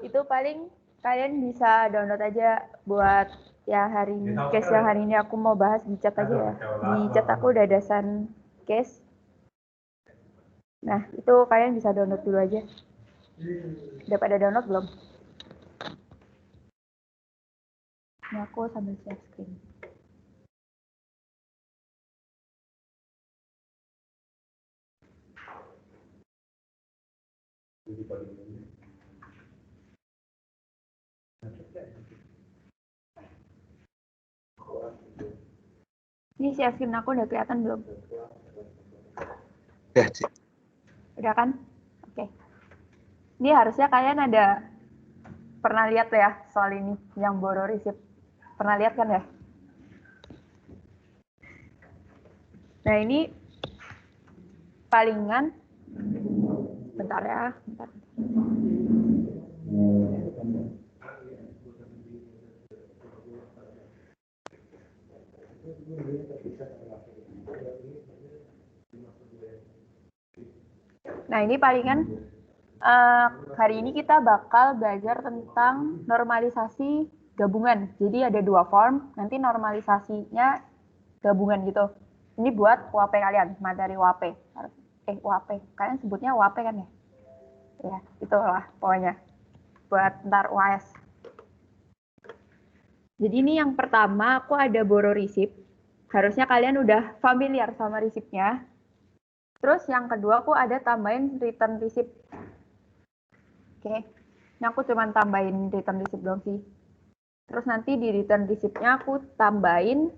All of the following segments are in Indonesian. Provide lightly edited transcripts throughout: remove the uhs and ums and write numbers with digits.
Itu paling kalian bisa download aja buat ya hari ini. Case yang hari ini aku mau bahas di chat aja ya. Di chat aku udah ada case. Nah, itu kalian bisa download dulu aja. Udah pada download belum? Ini aku sambil share screen. Ini share screen aku udah kelihatan belum? Ya, Cik. Udah kan? Oke. Ini harusnya kalian ada pernah lihat ya soal ini yang borrow receipt. Pernah lihat kan ya? Nah, ini palingan bentar ya, bentar. Nah, ini palingan hari ini kita bakal belajar tentang normalisasi gabungan. Jadi ada 2 form, nanti normalisasinya gabungan gitu. Ini buat UAP kalian, materi UAP. UAP. Kalian sebutnya UAP kan ya? Ya, itulah pokoknya. Buat ntar UAS. Jadi ini yang pertama aku ada borrow receipt. Harusnya kalian udah familiar sama receipt-nya. Terus yang kedua aku ada tambahin return receipt. Oke. Ini aku cuma tambahin return receipt doang sih. Terus nanti di return receipt-nya aku tambahin,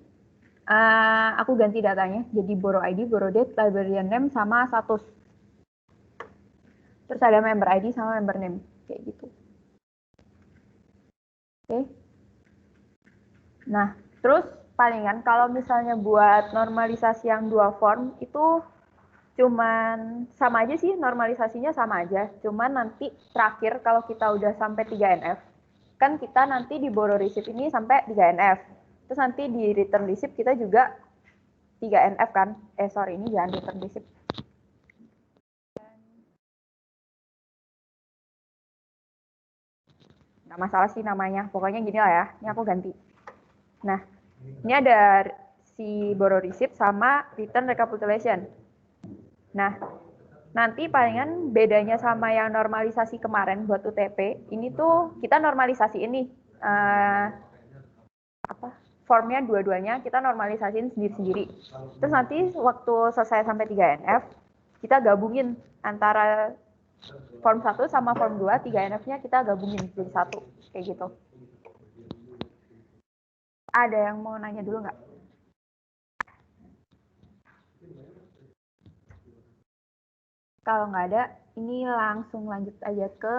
aku ganti datanya. Jadi borrow ID, borrow date, librarian name, sama status. Terus ada member ID sama member name. Kayak gitu. Oke. Nah, terus palingan kalau misalnya buat normalisasi yang 2 form itu cuman sama aja sih, normalisasinya sama aja. Cuman nanti terakhir kalau kita udah sampai 3 NF, kan kita nanti di borrow receipt ini sampai 3 NF. Terus nanti di return receipt kita juga 3 NF kan. Sorry, ini jangan return receipt. Nggak masalah sih namanya, pokoknya gini lah ya. Ini aku ganti. Nah, ini ada si borrow receipt sama return recapitulation. Nah, nanti palingan bedanya sama yang normalisasi kemarin buat UTP, ini tuh kita normalisasi ini. Formnya dua-duanya kita normalisasiin sendiri-sendiri. Terus nanti waktu selesai sampai 3 NF, kita gabungin antara form 1 sama form 2, 3 NF-nya kita gabungin jadi satu. Kayak gitu. Ada yang mau nanya dulu nggak? Kalau nggak ada, ini langsung lanjut aja ke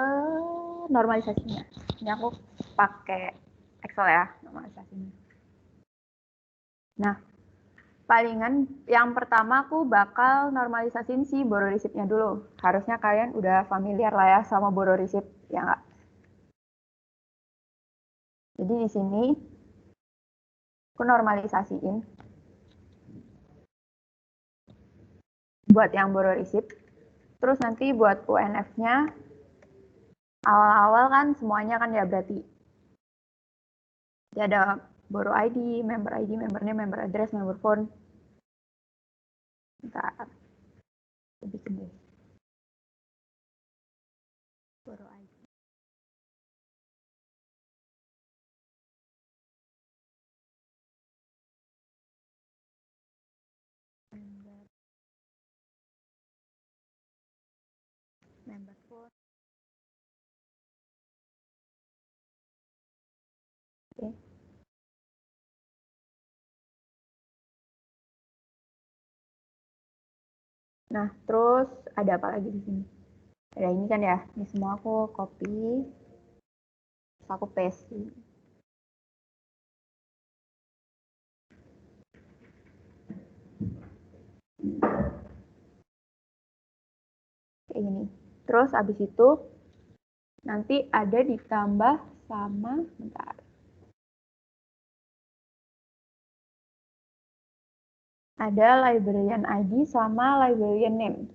normalisasinya. Ini aku pakai Excel ya, normalisasinya. Nah, palingan yang pertama aku bakal normalisasiin si borrow receipt-nya dulu. Harusnya kalian udah familiar lah ya sama borrow receipt, ya nggak? Jadi di sini aku normalisasiin buat yang borrow receipt. Terus nanti buat UNF-nya awal-awal kan semuanya kan ya berarti. Jadi ada borrow ID, member name, member address, member phone. Bentar. Bikin deh. Borrow ID. Member phone. Oke. Nah, terus ada apa lagi di sini? Ada ini kan ya, ini semua aku copy, terus aku paste. Kayak gini. Terus abis itu nanti ada ditambah sama, bentar. Ada librarian ID sama librarian name.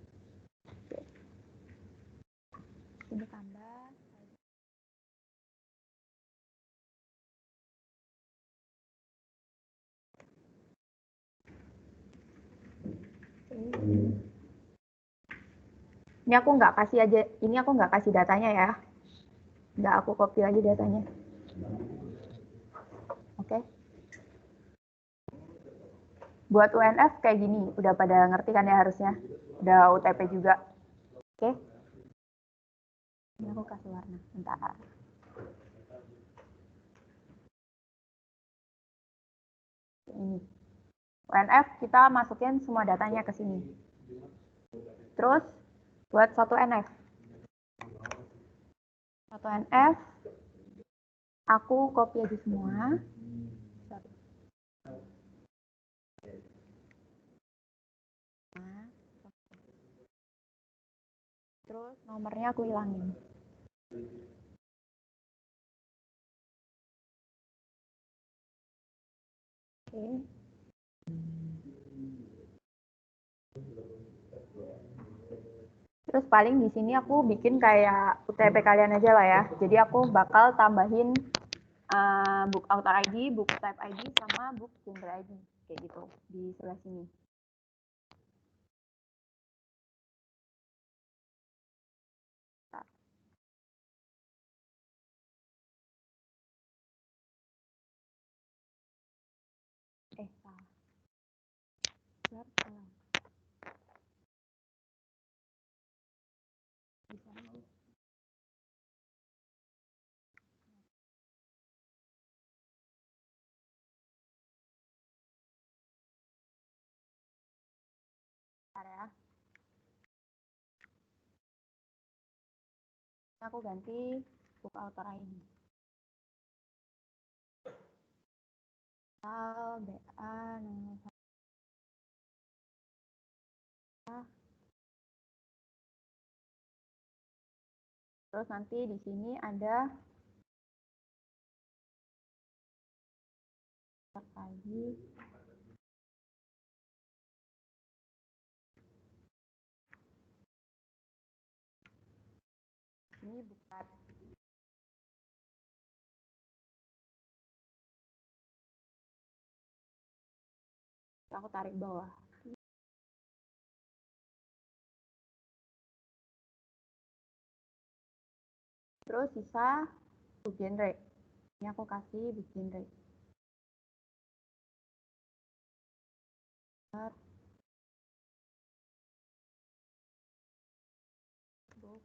Ini tambah. Ini aku nggak kasih aja, ini aku nggak kasih datanya ya. Nggak aku copy lagi datanya. Oke. Buat UNF kayak gini, udah pada ngerti kan ya harusnya. Udah UTP juga. Oke. Ini aku kasih warna, bentar. Ini. UNF kita masukin semua datanya ke sini. Terus buat 1NF. 1NF aku copy aja semua. Terus nomornya aku hilangin. Oke. Terus paling di sini aku bikin kayak UTP kalian aja lah ya. Jadi aku bakal tambahin book author ID, book type ID, sama book gender ID. Kayak gitu di sebelah sini. Salah. Salah. Ya. Aku ganti book author ID. BA nomor terus nanti di sini ada lagi ini bukan aku tarik bawah. Terus sisa book genre. Ini aku kasih book genre. Book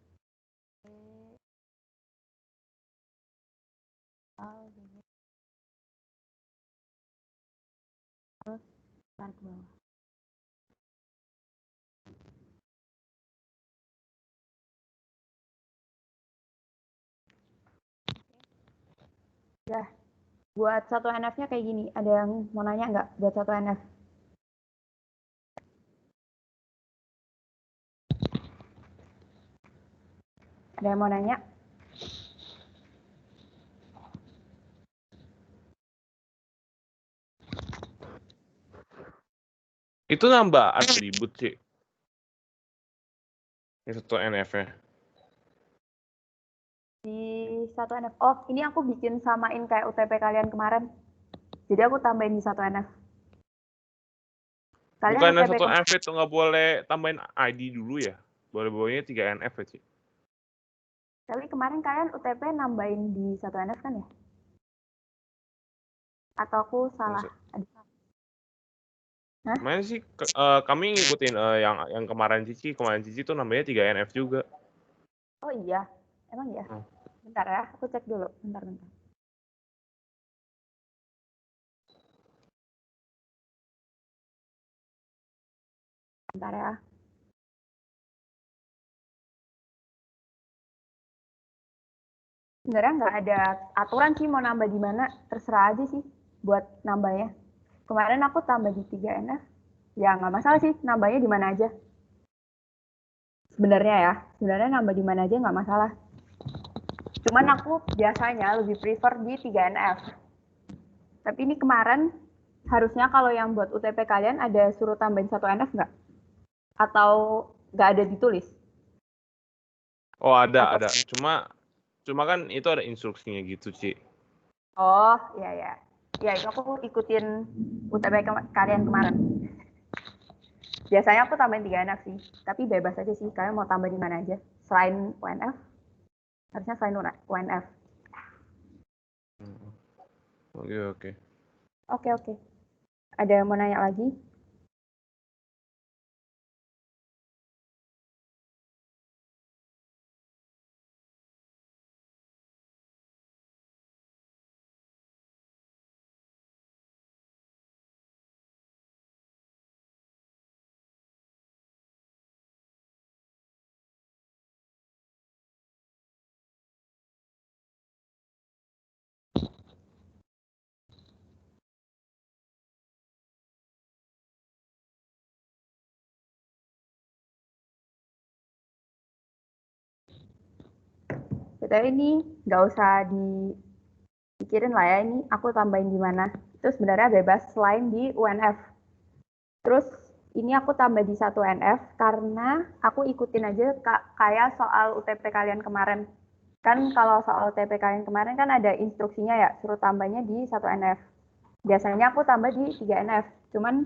terus tarik bawah. Ya, buat 1NF-nya kayak gini. Ada yang mau nanya nggak buat 1NF? Ada yang mau nanya? Itu nambah atribut sih. Yang 1NF-nya. Di 1NF. Oh, ini aku bikin samain kayak UTP kalian kemarin. Jadi aku tambahin di 1NF. Kalian Bukannya UTP 1NF itu nggak boleh tambahin ID dulu ya? Boleh-bolehnya 3NF ya, Ci? Tapi kemarin kalian UTP nambahin di 1NF kan ya? Atau aku salah? Kemarin sih kami ngikutin yang kemarin Cici tuh namanya 3NF juga. Oh iya, emang ya? Bentar ya, aku cek dulu. Bentar. Bentar ya. Sebenarnya nggak ada aturan sih mau nambah di mana, terserah aja sih buat nambahnya. Kemarin aku tambah di 3NF, ya nggak masalah sih nambahnya di mana aja. Sebenarnya nambah di mana aja nggak masalah. Cuman aku biasanya lebih prefer di 3NF. Tapi ini kemarin harusnya kalau yang buat UTP kalian ada suruh tambahin 1NF nggak? Atau nggak ada ditulis? Oh ada. Cuma kan itu ada instruksinya gitu, Ci. Oh iya. Ya itu aku ikutin UTP kalian kemarin. Biasanya aku tambahin 3 NF sih, tapi bebas aja sih, kalian mau tambah di mana aja. Selain UNF, harusnya selain UNF. Oke. Oke. Ada yang mau nanya lagi? Tapi ini nggak usah dipikirin lah ya, ini aku tambahin di mana. Itu sebenarnya bebas selain di UNF. Terus ini aku tambah di 1 NF karena aku ikutin aja kayak soal UTP kalian kemarin. Kan kalau soal UTP kalian kemarin kan ada instruksinya ya, suruh tambahnya di 1 NF. Biasanya aku tambah di 3 NF, cuman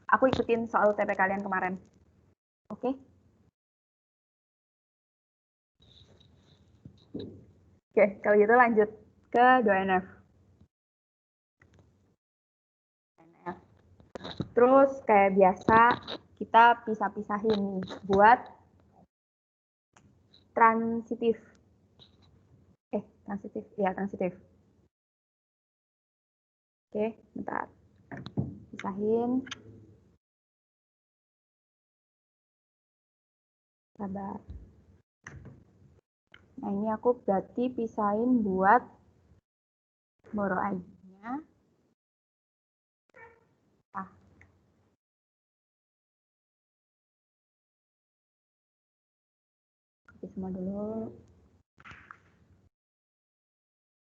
aku ikutin soal UTP kalian kemarin. Oke? Oke, kalau gitu lanjut ke 2 NF. Terus kayak biasa kita pisah-pisahin nih buat transitif. Transitif. Oke, bentar. Pisahin. Sabar. Nah, ini aku berarti pisahin buat borrow ID-nya. Copy semua dulu.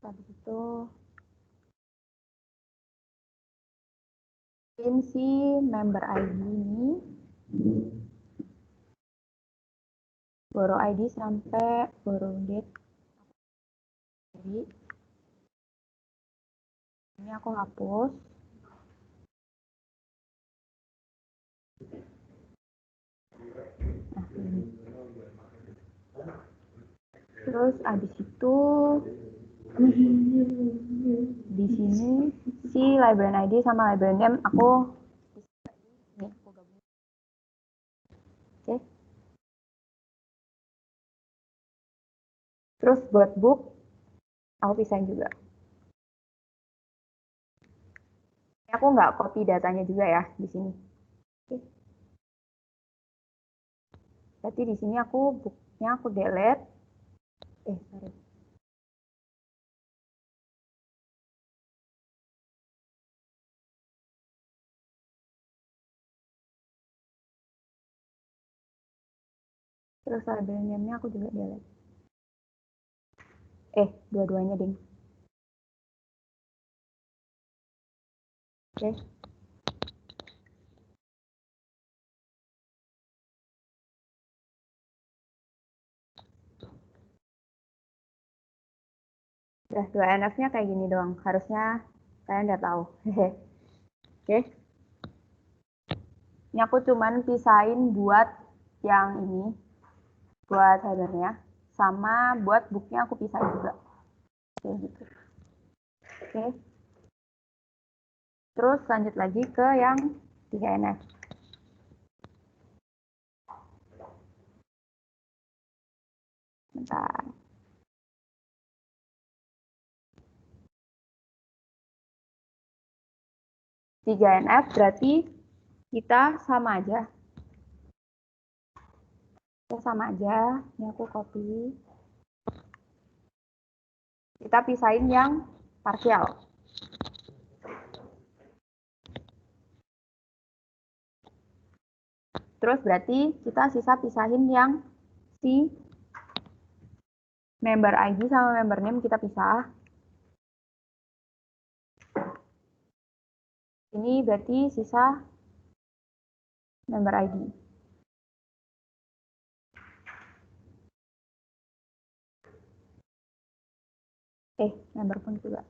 Habis itu si member ID ini borrow ID sampai borrow date. Jadi ini aku hapus. Nah, ini. Terus abis itu di sini si library ID sama library name aku gabung. Oke. Terus buat book aku pisahin juga. Aku nggak copy datanya juga ya di sini. Oke. Berarti di sini aku booknya aku delete. Sorry. Terus library name-nya aku juga delete. Dua-duanya ding. Oke. Udah 2 NF-nya kayak gini doang. Harusnya kalian udah tahu. Oke. Ini aku cuman pisahin buat yang ini. Buat header-nya. Sama buat book-nya aku pisahin juga. Oke, gitu. Oke. Terus lanjut lagi ke yang 3 NF. Bentar. 3 NF berarti kita sama aja. Ini aku copy. Kita pisahin yang parsial. Terus berarti kita sisa pisahin yang si member ID sama member name kita pisah. Ini berarti sisa member ID. Member pun juga.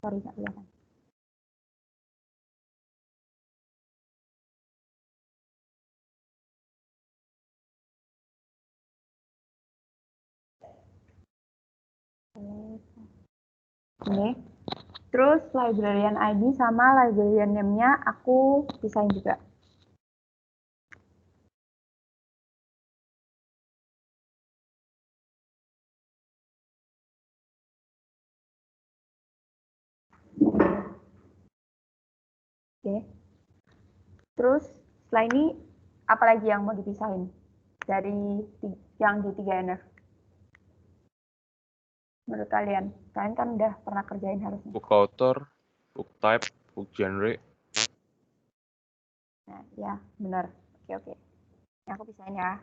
Sorry, nggak kelihatan. Ini. Terus librarian ID sama librarian name-nya aku pisahin juga. Oke. Terus setelah ini apalagi yang mau dipisahin dari yang di 3NF? Menurut kalian? Kalian kan udah pernah kerjain harusnya. Book author, book type, book genre. Nah, ya, benar. Oke. Ini aku pisahin ya.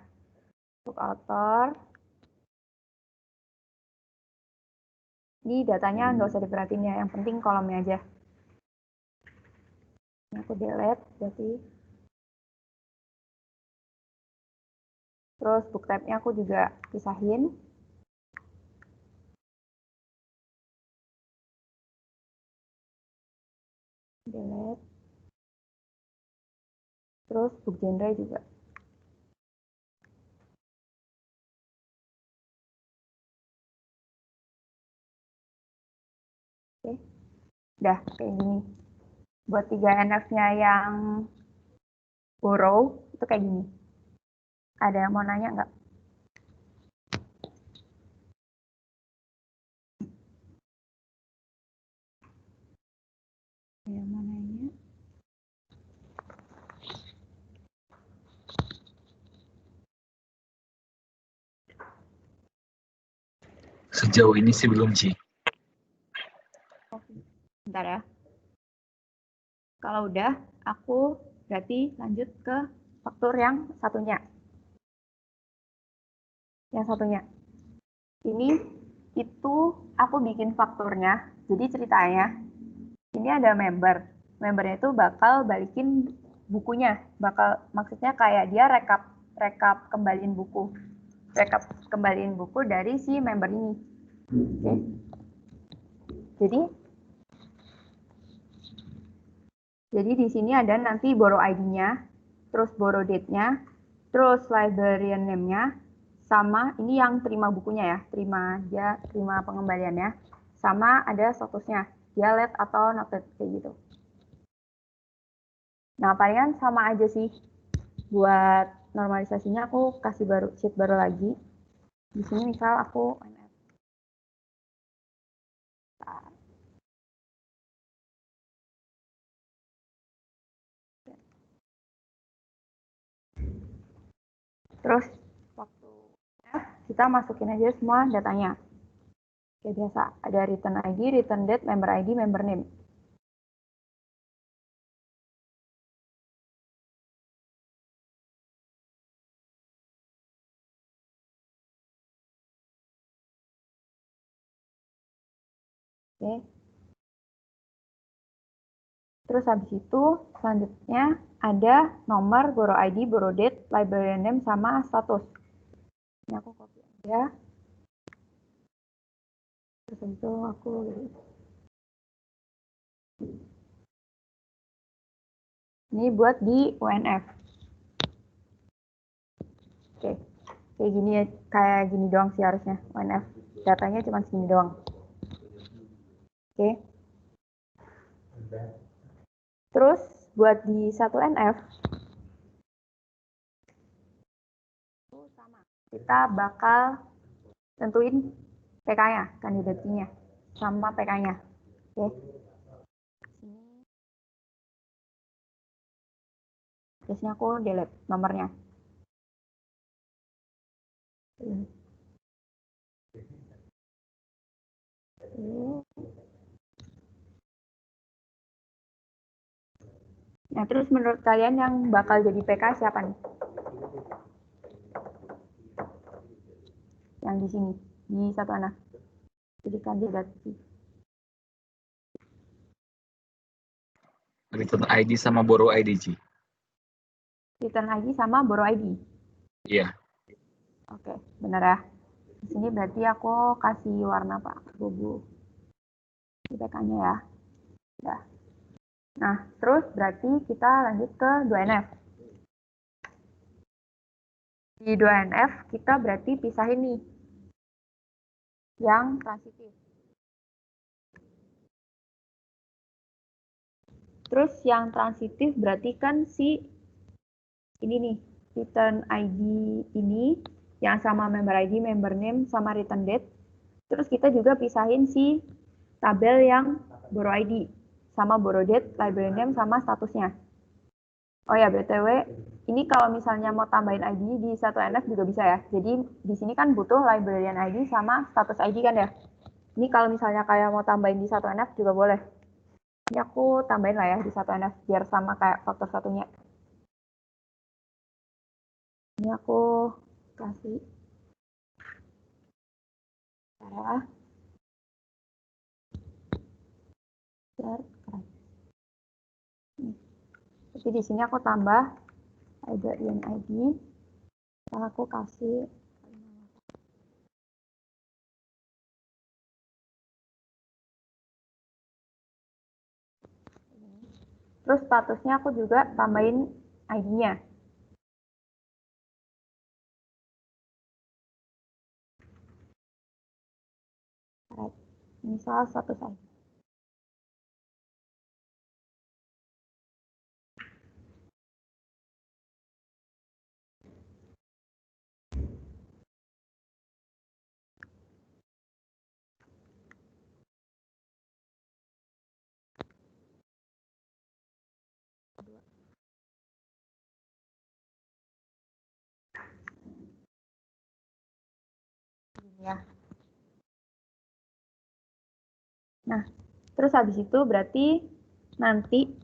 Book author. Ini datanya nggak usah diperhatiin ya, yang penting kolomnya aja. Ini aku delete, berarti. Terus book type-nya aku juga pisahin. Delete. Terus book genre juga. Oke. Udah, kayak gini. Buat 3NF-nya yang borrow, itu kayak gini. Ada yang mau nanya nggak? Ada yang mau nanya? Sejauh ini sih belum, Ci. Bentar ya. Kalau udah, aku berarti lanjut ke faktor yang satunya. Yang satunya. Ini itu aku bikin fakturnya. Jadi ceritanya, ini ada member. Membernya itu bakal balikin bukunya. Maksudnya kayak dia rekap kembaliin buku. Rekap kembaliin buku dari si member ini. Oke. Jadi di sini ada nanti borrow ID-nya, terus borrow date-nya, terus librarian name-nya, sama ini yang terima bukunya ya, terima pengembaliannya, sama ada statusnya, dia late atau noted kayak gitu. Nah, palingan sama aja sih. Buat normalisasinya aku kasih sheet baru lagi. Di sini misal aku terus waktu kita masukin aja semua datanya. Kayak biasa, ada return ID, return date, member ID, member name. Oke. Terus habis itu selanjutnya ada nomor, borrow ID, borrow date, librarian name, sama status. Ini aku copy aja. Terus itu aku ini buat di UNF. Oke. Kayak gini ya, kayak gini doang sih harusnya UNF. Datanya cuma segini doang. Oke. Terus buat di 1NF sama. Kita bakal tentuin PK-nya, kandidatnya, sama PK-nya. Oke. Terusnya aku delete nomornya. Nah, terus menurut kalian yang bakal jadi PK siapa nih? Yang di sini, di 1NF. Jadi kandidat. Return ID sama borrow ID, Ci. Return ID sama borrow ID. Iya. Oke, benar ya. Di sini berarti aku kasih warna Pak Bobo. Di PK-nya ya. Udah. Nah, terus berarti kita lanjut ke 2NF. Di 2NF kita berarti pisahin nih yang transitif. Terus yang transitif berarti kan si ini nih, return ID ini yang sama member ID, member name, sama return date. Terus kita juga pisahin si tabel yang borrow ID sama borrow date, library name, sama statusnya. Oh ya, BTW, ini kalau misalnya mau tambahin ID di satu NF juga bisa ya. Jadi di sini kan butuh librarian ID sama status ID kan ya. Ini kalau misalnya kayak mau tambahin di satu NF juga boleh. Ini aku tambahin lah ya di satu NF biar sama kayak faktor satunya. Ini aku kasih cara Jadi di sini aku tambah librarian ID. Aku kasih terus statusnya aku juga tambahin ID-nya. Misal status ID. Ya. Nah, terus habis itu berarti nanti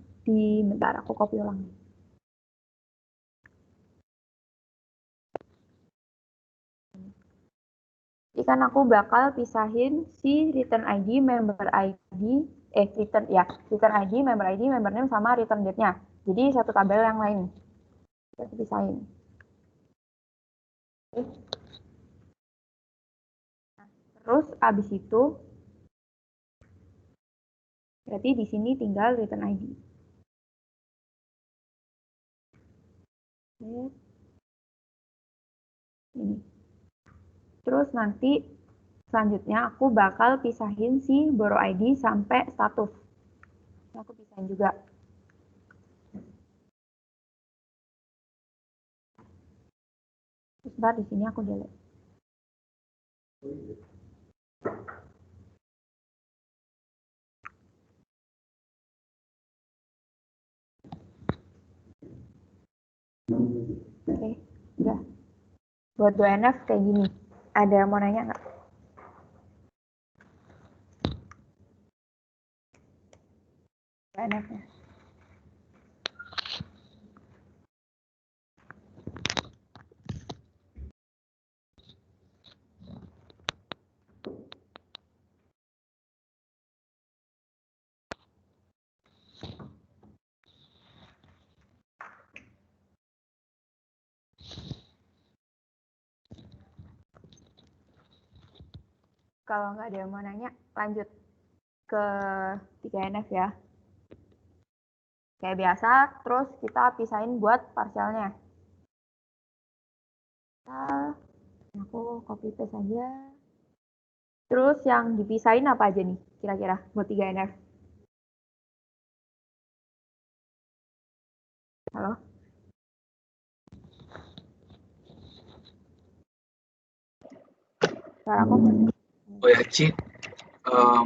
bentar aku copy ulang. Jadi kan aku bakal pisahin si return ID, member ID, return ID, member ID, member name sama return date-nya. Jadi satu tabel yang lain. Kita pisahin. Terus abis itu berarti di sini tinggal return ID. Ini. Terus nanti selanjutnya aku bakal pisahin si borrow ID sampai status. Ini aku pisahin juga. Sebentar di sini aku delete. Oke, udah. Buat 2NF kayak gini. Ada yang mau nanya nggak? NF-nya. Kalau nggak ada yang mau nanya, lanjut ke 3NF ya. Kayak biasa, terus kita pisahin buat parsialnya. Aku copy paste aja. Terus yang dipisahin apa aja nih kira-kira buat 3NF? Halo? Suara aku Oh ya, Ci.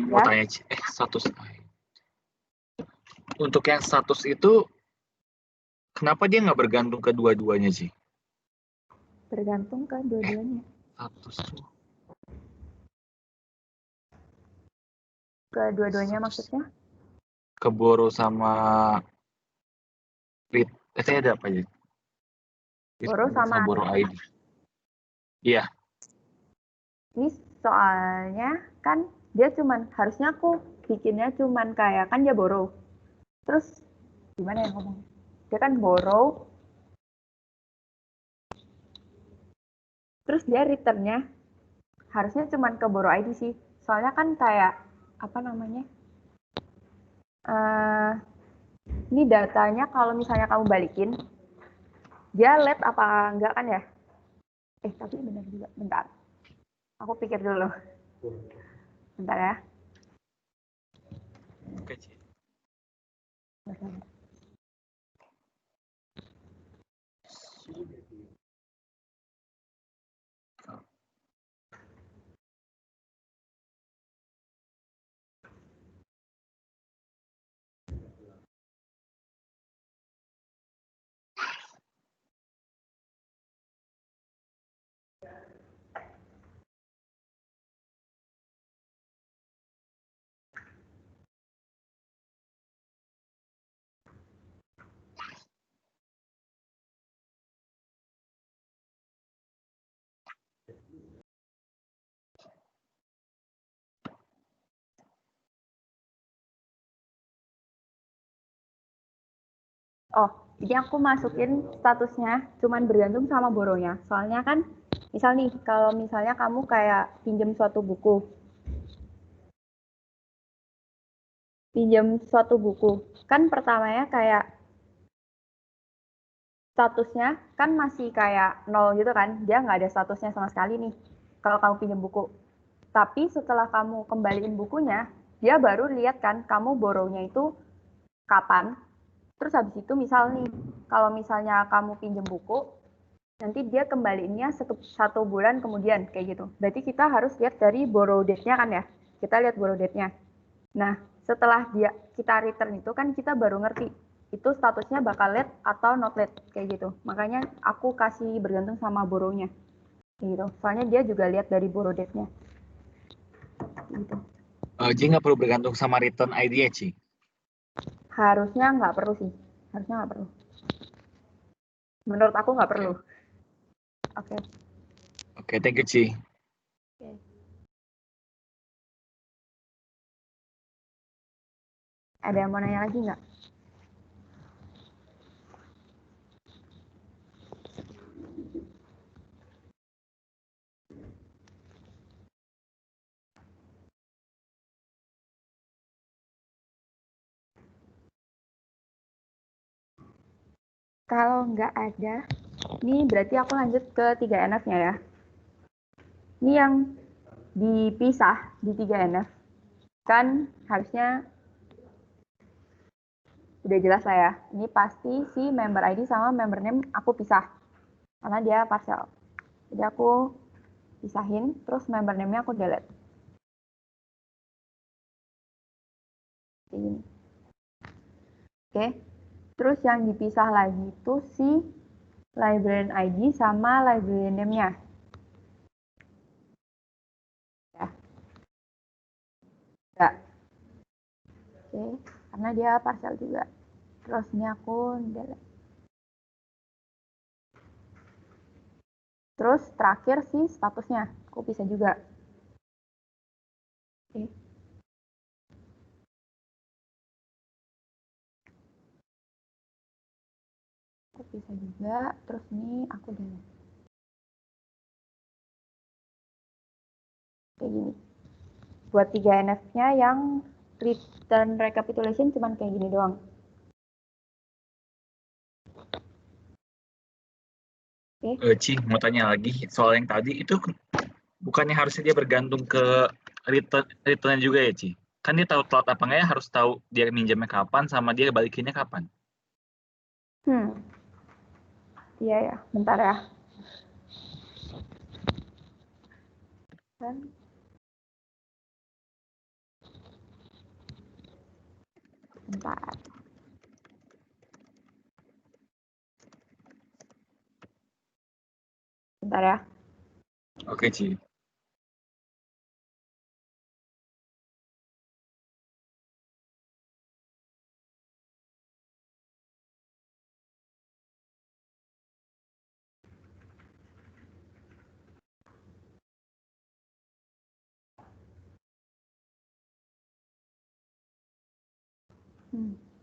Mau tanya, Ci. Status. Untuk yang status itu, kenapa dia nggak bergantung ke dua-duanya, Ci? bergantung ke dua-duanya. Status tuh. Ke dua-duanya maksudnya? Ke borrow sama read. Ada apa ya? Borrow sama borrow ID. Iya. Ini soalnya kan dia cuman, harusnya aku bikinnya cuman kayak, kan dia borrow. Terus gimana ya ngomong? Dia kan borrow. Terus dia returnnya harusnya cuman ke borrow ID sih. Soalnya kan kayak, apa namanya? Ini datanya kalau misalnya kamu balikin, dia let apa enggak kan ya? Tapi benar juga. Bentar. Aku pikir dulu. Bentar ya. Oke, Ci. Oh, jadi aku masukin statusnya cuman bergantung sama borrownya. Soalnya kan, misal nih, kalau misalnya kamu kayak pinjam suatu buku, kan pertamanya kayak statusnya kan masih kayak nol gitu kan, dia nggak ada statusnya sama sekali nih kalau kamu pinjam buku. Tapi setelah kamu kembaliin bukunya, dia baru lihat kan kamu borrownya itu kapan. Terus habis itu misal nih, kalau misalnya kamu pinjam buku, nanti dia kembaliinnya satu bulan kemudian kayak gitu. Berarti kita harus lihat dari borrow date-nya kan ya. Kita lihat borrow date-nya. Nah, setelah kita return itu kan kita baru ngerti itu statusnya bakal late atau not late kayak gitu. Makanya aku kasih bergantung sama borrow-nya. Gitu. Soalnya dia juga lihat dari borrow date-nya. Gitu. Ji nggak perlu bergantung sama return ID ya, Ci? Harusnya nggak perlu sih. Harusnya nggak perlu. Menurut aku nggak perlu. Oke. Oke, thank you, Ci. Okay. Ada yang mau nanya lagi nggak? Kalau nggak ada, ini berarti aku lanjut ke 3NF-nya ya. Ini yang dipisah di 3NF. Kan harusnya udah jelas lah ya. Ini pasti si member ID sama member name aku pisah. Karena dia partial. Jadi aku pisahin, terus member name-nya aku delete. Ini. Oke. Terus yang dipisah lagi itu si librarian ID sama librarian name-nya. Ya. Enggak. Oke, karena dia partial juga. Terus ini aku delete. Terus terakhir sih statusnya, aku bisa juga. Oke. Aku bisa juga, terus ini aku delete. Kayak gini. Buat 3NF-nya yang return recapitulation cuman kayak gini doang. Oke. Ci, mau tanya lagi soal yang tadi itu bukannya harusnya dia bergantung ke return juga ya, Ci? Kan dia tahu telat apa nggak ya, harus tahu dia minjamnya kapan sama dia balikinnya kapan. Iya ya, bentar ya. Bentar. Bentar ya. Oke, Ci.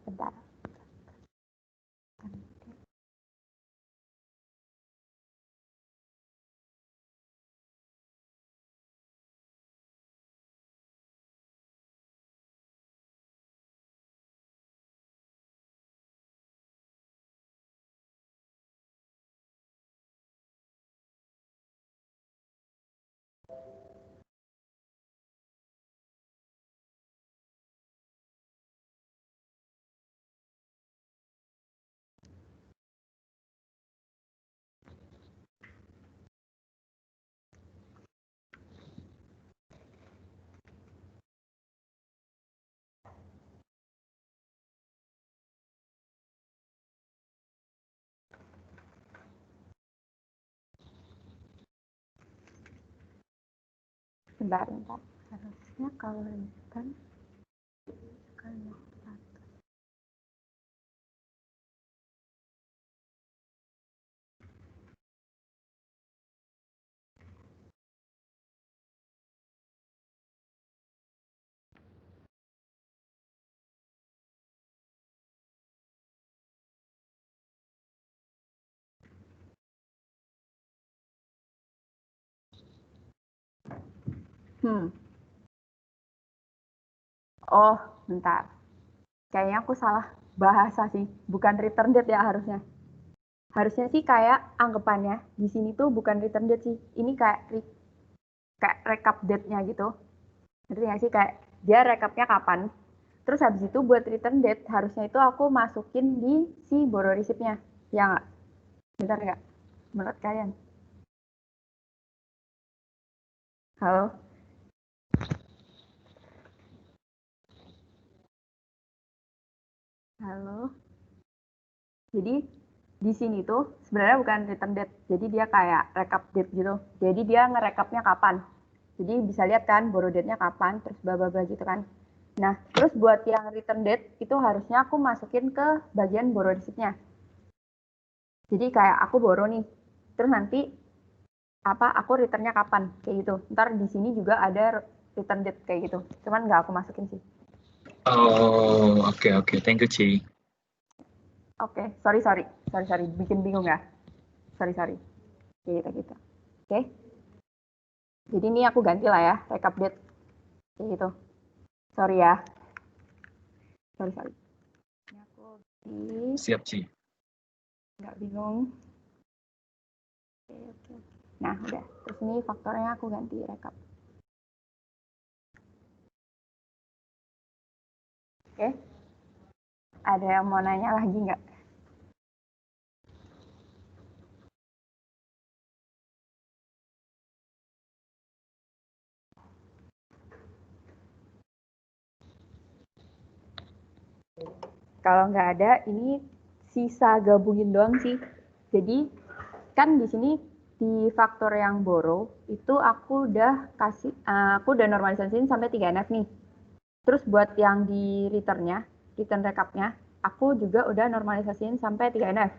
Bentar. Bentar. Harusnya kalau return kan Oh, bentar. Kayaknya aku salah bahasa sih. Bukan return date ya harusnya. Harusnya sih kayak anggapannya di sini tuh bukan return date sih. Ini kayak recap date-nya gitu. Ngerti nggak sih? Kayak dia recapnya kapan. Terus habis itu buat return date harusnya itu aku masukin di si borrow receipt-nya. Ya nggak? Bentar nggak? Menurut kalian? Halo? Halo? Jadi di sini tuh sebenarnya bukan return date. Jadi dia kayak recap date gitu. Jadi dia ngerekapnya kapan. Jadi bisa lihat kan borrow date-nya kapan, terus bla bla bla gitu kan. Nah, terus buat yang return date itu harusnya aku masukin ke bagian borrow receipt-nya. Jadi kayak aku borrow nih. Terus nanti aku return-nya kapan kayak gitu. Ntar di sini juga ada return date kayak gitu. Cuman nggak aku masukin sih. Oh, oke. Thank you, Ci. Oke, sorry. Bikin bingung ya. Sorry. Gitu. Oke. Jadi ini aku ganti lah ya, recap date. Kayak gitu. Sorry ya. Sorry. Ini aku ganti. Siap, Ci. Nggak bingung. Oke. Nah, udah. Terus ini faktornya aku ganti recap. Oke. Ada yang mau nanya lagi nggak? Kalau nggak ada, ini sisa gabungin doang sih. Jadi kan di sini di faktor yang borrow itu aku udah normalisasiin sampai 3NF nih. Terus buat yang di return recapnya, aku juga udah normalisasiin sampai 3NF.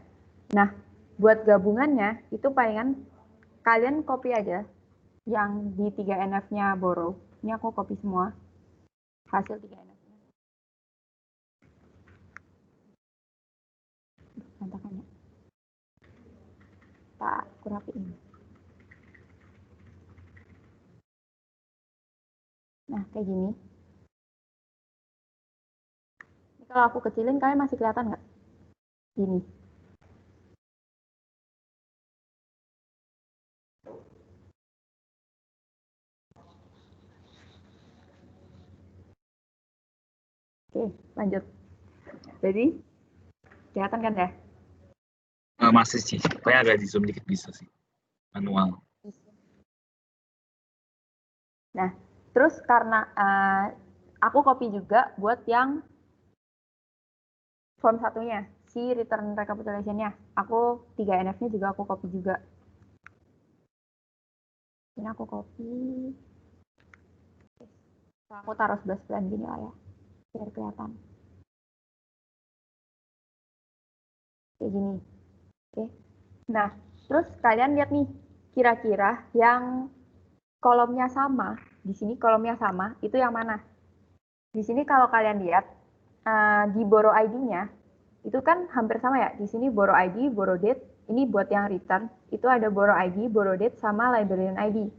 Nah, buat gabungannya itu palingan kalian copy aja yang di 3NF-nya borrow. Ini aku copy semua hasil 3NF. Berantakannya. Tak aku rapiin. Nah, kayak gini. Ini kalau aku kecilin, kalian masih kelihatan nggak? Gini. Oke, lanjut. Jadi, kelihatan kan ya? Masih, Ci. Pokoknya agak di zoom dikit bisa sih. Manual. Nah, terus karena aku copy juga buat yang form satunya, si return recapitulation-nya. Aku 3NF-nya juga aku copy juga. Ini aku copy. Aku taruh sebelah gini lah ya, biar kelihatan. Kayak gini. Oke. Nah, terus kalian lihat nih, kira-kira yang kolomnya sama, di sini kolomnya sama, itu yang mana? Di sini kalau kalian lihat, di borrow ID-nya, itu kan hampir sama ya. Di sini borrow ID, borrow date, ini buat yang return, itu ada borrow ID, borrow date, sama librarian ID.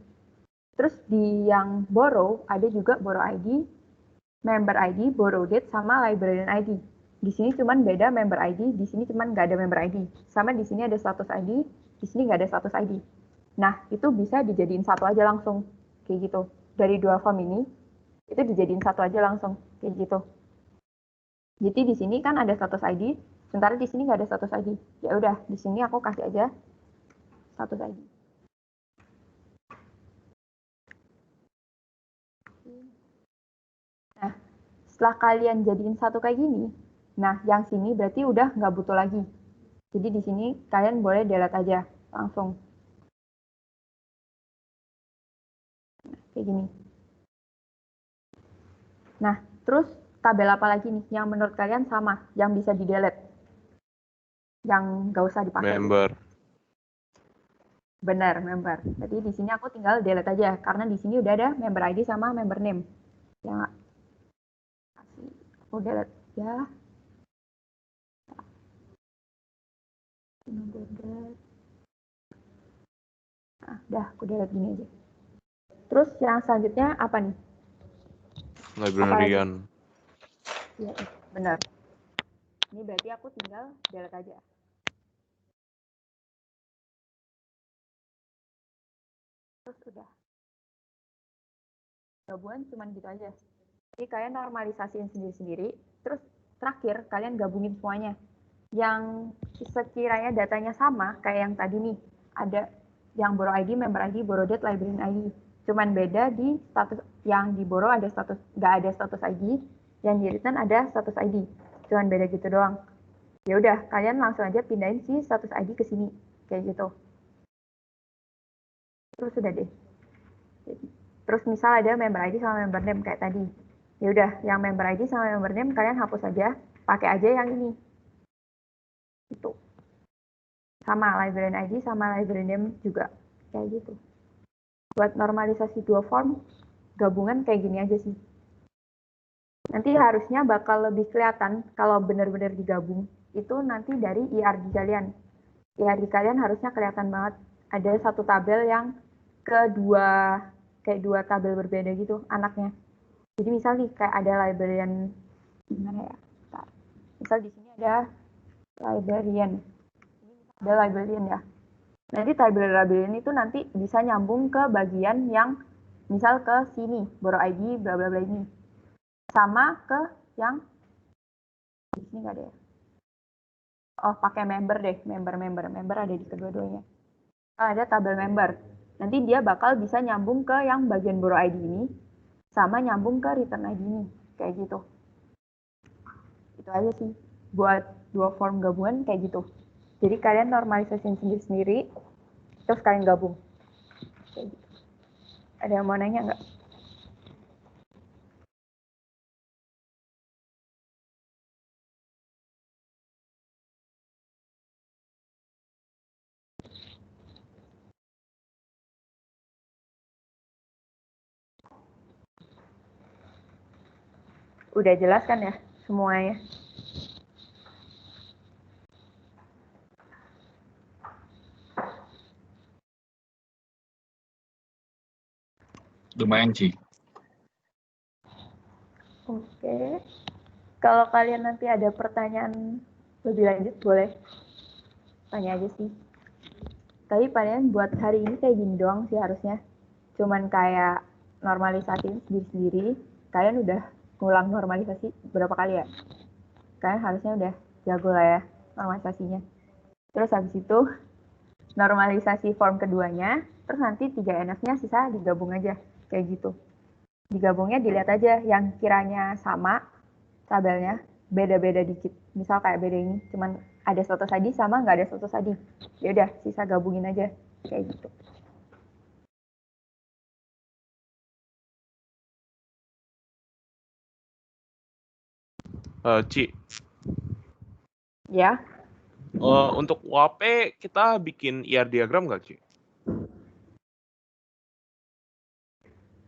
Terus di yang borrow, ada juga borrow ID, member ID, borrow date, sama librarian ID. Di sini cuman beda member ID, di sini cuman nggak ada member ID. Sama di sini ada status ID, di sini nggak ada status ID. Nah, itu bisa dijadiin satu aja langsung. Kayak gitu. Dari dua form ini, itu dijadiin satu aja langsung. Kayak gitu. Jadi di sini kan ada status ID, sementara di sini nggak ada status ID. Ya udah, di sini aku kasih aja status ID. Nah, setelah kalian jadiin satu kayak gini, nah yang sini berarti udah nggak butuh lagi. Jadi di sini kalian boleh delete aja langsung. kayak gini. Nah, terus tabel apa lagi nih yang menurut kalian sama, yang bisa di-delete? Yang nggak usah dipakai. Member. Benar, member. Jadi di sini aku tinggal delete aja, karena di sini udah ada member ID sama member name. Ya nggak? Aku delete ya. Nah, udah, aku delete gini aja. Terus yang selanjutnya apa nih? Librarian. Iya, benar. Ini berarti aku tinggal delete aja. Terus udah. Gabungan cuma gitu aja. Jadi kalian normalisasiin sendiri-sendiri, terus terakhir kalian gabungin semuanya. Yang sekiranya datanya sama, kayak yang tadi nih, ada yang borrow ID, member ID, borrow date, librarian ID. Cuman beda di status, yang di borrow ada status, nggak ada status ID, yang di return ada status ID. Cuman beda gitu doang. Ya udah, kalian langsung aja pindahin si status ID ke sini, kayak gitu. Terus udah deh. Terus misal ada member ID sama member name kayak tadi. Ya udah, yang member ID sama member name kalian hapus aja, pakai aja yang ini. Itu. Sama librarian ID sama librarian name juga kayak gitu. Buat normalisasi dua form, gabungan kayak gini aja sih. Nanti harusnya bakal lebih kelihatan kalau benar-benar digabung. Itu nanti dari IRD kalian. IRD kalian harusnya kelihatan banget. Ada satu tabel yang kedua, kayak dua tabel berbeda gitu anaknya. Jadi misal nih kayak ada librarian, gimana ya? Bentar. Misal di sini ada librarian. Ada librarian ya. Nanti tabel librarian itu nanti bisa nyambung ke bagian yang misal ke sini, borrow ID, bla bla bla ini. Sama ke yang di sini nggak ada ya? Oh, pakai member deh, member ada di kedua-duanya. Ada tabel member. Nanti dia bakal bisa nyambung ke yang bagian borrow ID ini, sama nyambung ke return ID ini, kayak gitu. Itu aja sih, buat dua form gabungan kayak gitu. Jadi kalian normalisasi sendiri-sendiri, terus kalian gabung. Kayak gitu. Ada yang mau nanya nggak? Udah jelas kan ya semuanya? Lumayan, Ci. Oke. Kalau kalian nanti ada pertanyaan lebih lanjut, boleh tanya aja sih. Tapi paling buat hari ini kayak gini doang sih harusnya. Cuman kayak normalisasi sendiri-sendiri. Kalian udah ngulang normalisasi berapa kali ya? Kalian harusnya udah jago lah ya normalisasinya. Terus habis itu normalisasi form keduanya, terus nanti 3NF-nya sisa digabung aja, kayak gitu. Digabungnya dilihat aja yang kiranya sama tabelnya, beda-beda dikit. Misal kayak beda ini, cuman ada status ID sama nggak ada status ID. Ya udah, sisa gabungin aja, kayak gitu. Ci, Ya, untuk UAP kita bikin IR diagram nggak, Ci?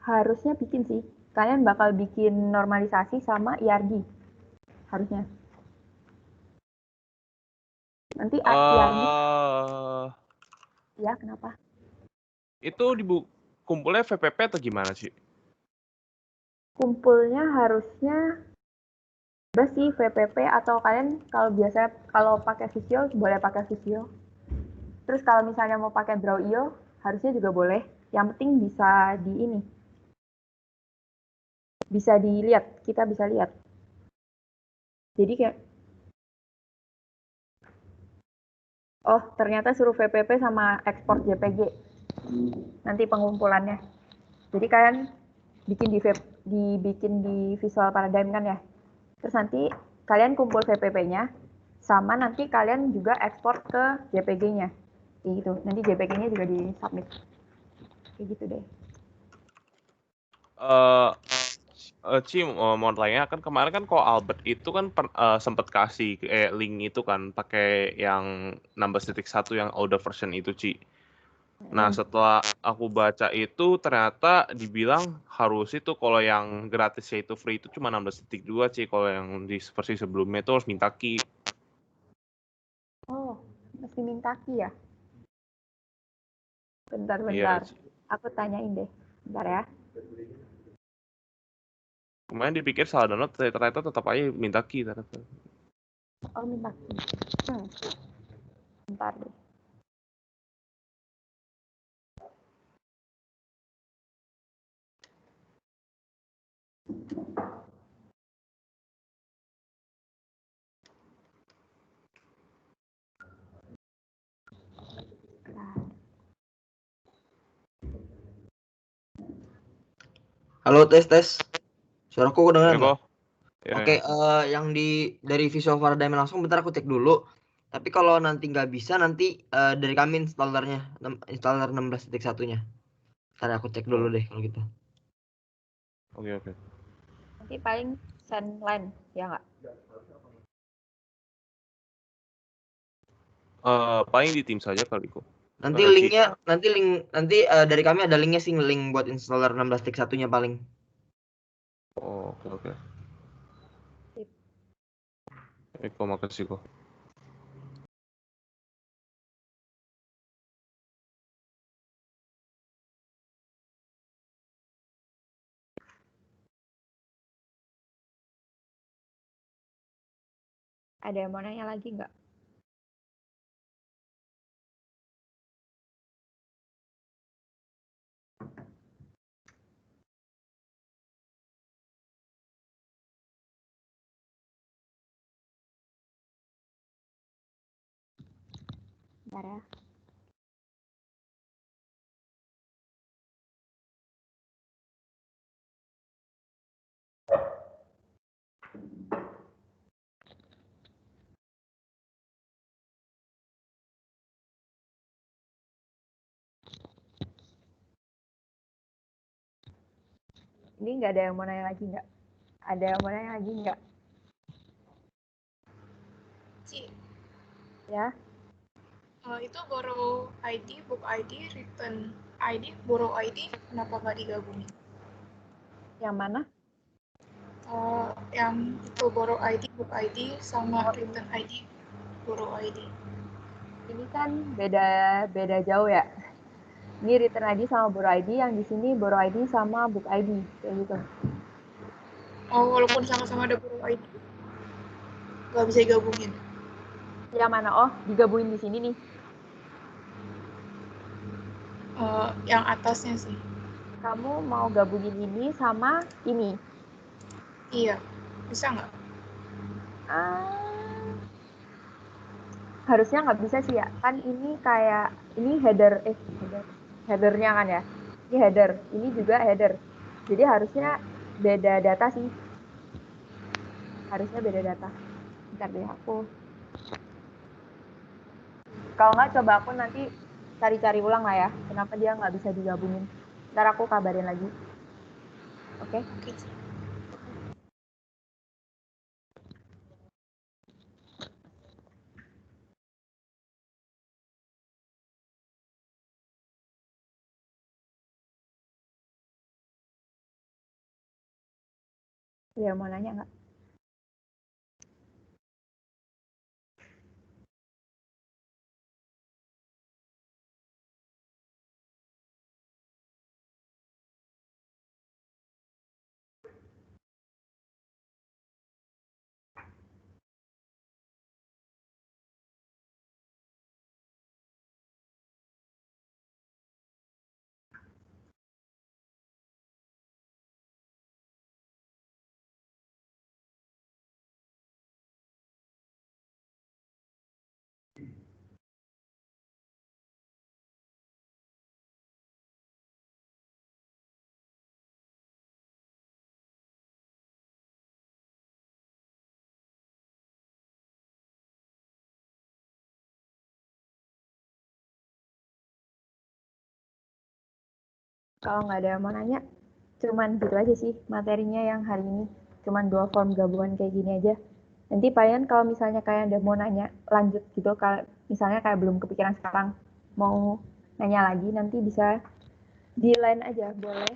harusnya bikin sih. Kalian bakal bikin normalisasi sama IRD. Harusnya. Nanti IRD, ya kenapa? Itu kumpulnya VPP atau gimana, Ci? Kumpulnya harusnya bebas sih VPP atau kalian kalau pakai Visio boleh pakai Visio. Terus kalau misalnya mau pakai Draw.io harusnya juga boleh. Yang penting bisa di ini. Bisa dilihat, kita bisa lihat. Jadi kayak oh, ternyata suruh VPP sama ekspor JPG. Nanti pengumpulannya. Jadi kalian dibikin di Visual Paradigm kan ya. Terus nanti kalian kumpul VPP-nya sama nanti kalian juga ekspor ke JPG-nya. Kayak gitu. Nanti JPG-nya juga di submit. Kayak gitu deh. Eh Ci mau tanya kan kemarin kan kalau Albert itu kan sempet kasih link itu kan pakai yang 16.1 yang older version itu Ci. Nah setelah aku baca itu ternyata dibilang harus itu kalau yang gratisnya itu free itu cuma 16.2 Ci. Kalau yang di versi sebelumnya itu harus minta key. Oh, mesti minta key ya? Bentar. Iya, Ci. Aku tanyain deh. Bentar ya. Kemarin dipikir salah download, ternyata tetap aja minta key ternyata. Oh, minta key. Bentar deh. Halo, tes. Suaraku kedengeran nggak? Ya, Oke, yang dari Visual Paradigm langsung bentar aku cek dulu. Tapi kalau nanti nggak bisa, nanti dari kami installer 16.1-nya. Ntar aku cek dulu deh kalau gitu. Oke. Nanti paling send line, ya nggak? Paling di tim saja kali kok. Nanti linknya, nanti dari kami ada linknya sih, link buat installer 16.1-nya paling. Oh, oke. Kok makasih kok. Ada yang mau nanya lagi nggak? Bentar ya. Ini nggak ada yang mau nanya lagi nggak? Ada yang mau nanya lagi nggak? Ci, Ya, itu borrow ID, book ID, return ID, borrow ID, kenapa nggak digabungin? yang mana? Yang itu borrow ID, book ID, sama return ID, borrow ID. Ini kan beda jauh ya. Ini return ID sama borrow ID, yang di sini borrow ID sama book ID, kayak gitu. Oh, walaupun sama-sama ada borrow ID, nggak bisa digabungin. Yang mana? Oh, digabungin di sini nih. Yang atasnya sih. Kamu mau gabungin ini sama ini? Iya, bisa nggak? Harusnya nggak bisa sih ya. Kan ini kayak, ini headernya kan ya. Ini header, ini juga header. Jadi harusnya beda data sih. Harusnya beda data. Bentar deh aku. Kalau nggak coba aku nanti cari-cari ulang lah ya. Kenapa dia nggak bisa digabungin. Ntar aku kabarin lagi. Oke? Oke, Ci. Ya, mau nanya nggak? Kalau nggak ada yang mau nanya, cuman gitu aja sih materinya yang hari ini. Cuman 2 form gabungan kayak gini aja. Nanti kalian kalau misalnya kalian udah mau nanya lanjut gitu, kalau misalnya kayak belum kepikiran sekarang, mau nanya lagi, nanti bisa di line aja, boleh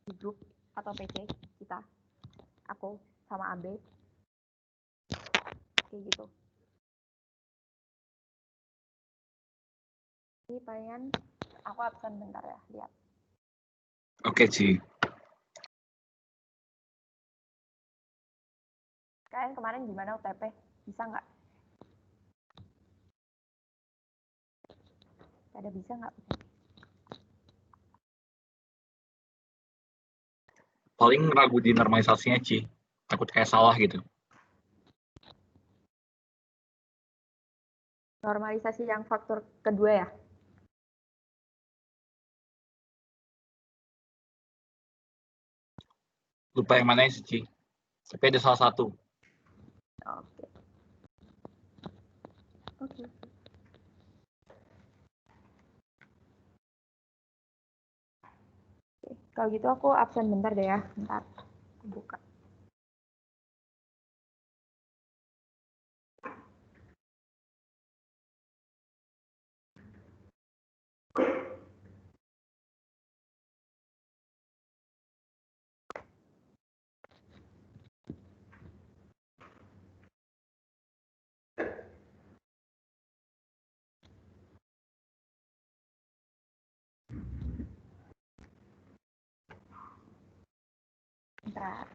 di grup atau PC kita, aku sama Abe, kayak gitu. Jadi kalian, aku absen bentar ya, lihat. Oke, Ci. Kalian kemarin gimana UTP? Bisa nggak? Pada bisa nggak UTP? Paling ragu di normalisasinya, Ci. Takut kayak salah gitu. Normalisasi yang faktor kedua ya? Lupa yang mana sih, Ci. Tapi ada salah satu. Oke. Oke. Kalau gitu aku absen bentar deh ya. Bentar. Buka. Bentar.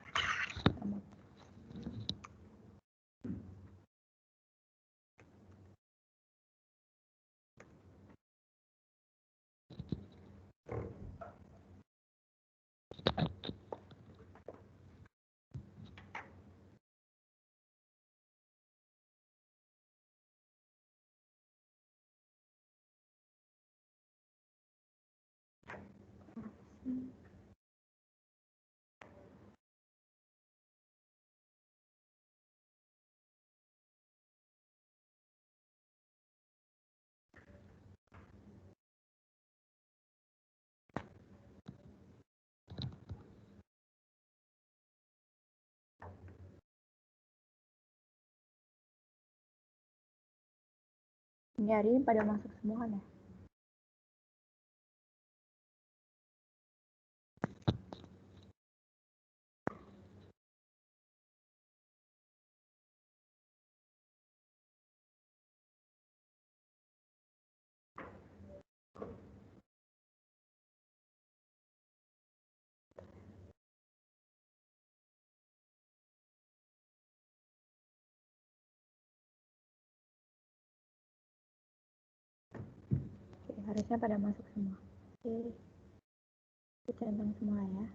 Ini hari ini pada masuk semua kan ya? Oke, harusnya pada masuk semua. Oke. Kita centang semua ya.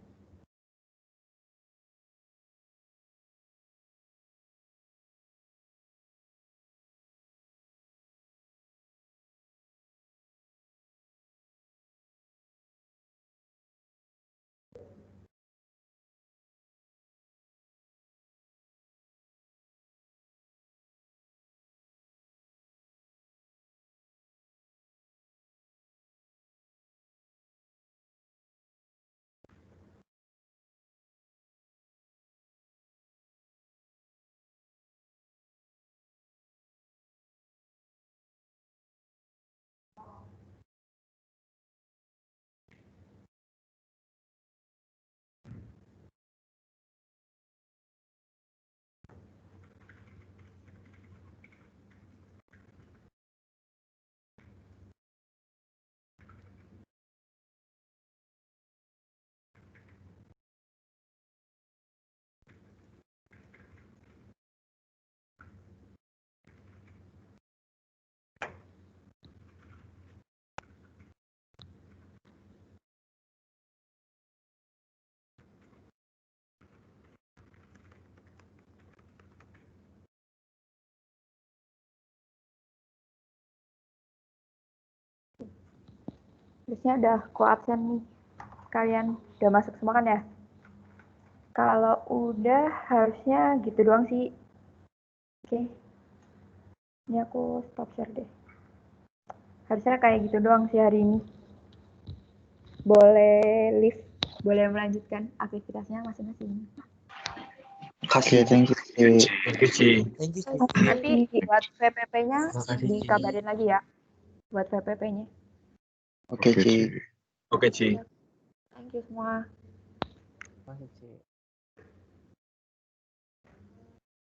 Harusnya udah absen nih. Kalian udah masuk semua kan ya? Kalau udah harusnya gitu doang sih. Oke. Ini aku stop share deh. Harusnya kayak gitu doang sih hari ini. Boleh leave boleh melanjutkan aktivitasnya masing-masing. Oke, thank you. Thank you, Ci. Thank you. Nanti buat VPP-nya Makasih, Ci. dikabarin lagi ya. Buat VPP-nya. Oke, Ci. Oke, Ci. Thank you semua. Makasih, Ci.